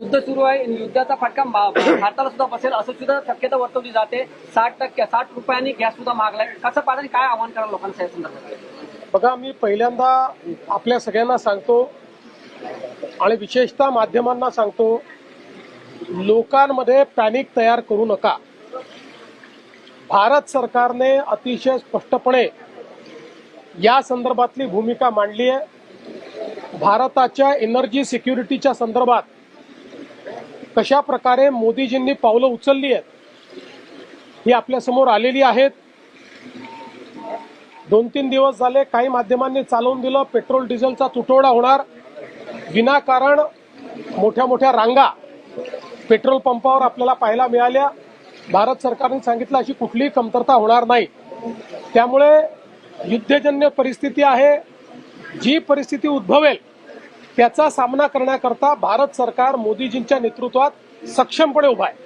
युद्ध सुरू आहे आणि युद्धाचा फटका भारताला सुद्धा बसेल असं सुद्धा शक्यता वर्तवली जाते. 60 रुपयांनी गॅस सुद्धा महागलाय. कसं पाहता काय आव्हान करा लोकांना या संदर्भात? बघा, मी पहिल्यांदा आपल्या सगळ्यांना सांगतो आणि विशेषतः माध्यमांना सांगतो, लोकांमध्ये पॅनिक तयार करू नका. भारत सरकारने अतिशय स्पष्टपणे या संदर्भातली भूमिका मांडली आहे. भारताच्या एनर्जी सिक्युरिटीच्या संदर्भात कशा प्रकारे मोदीजींनी पावलं उचलली आहेत ही आपल्या समोर आलेली आहेत. 2-3 दिवस झाले काही माध्यमांनी चालवून दिलं पेट्रोल डिझेलचा तुटवडा होणार, विनाकारण मोठ्या मोठ्या रांगा पेट्रोल पंपावर आपल्याला पाहायला मिळाल्या. भारत सरकारने सांगितलं अशी कुठलीही कमतरता होणार नाही. त्यामुळे युद्धजन्य परिस्थिती आहे, जी परिस्थिती उद्भवेल त्याचा सामना करण्याकरता भारत सरकार मोदीजींच्या नेतृत्वात सक्षमपणे उभा आहे.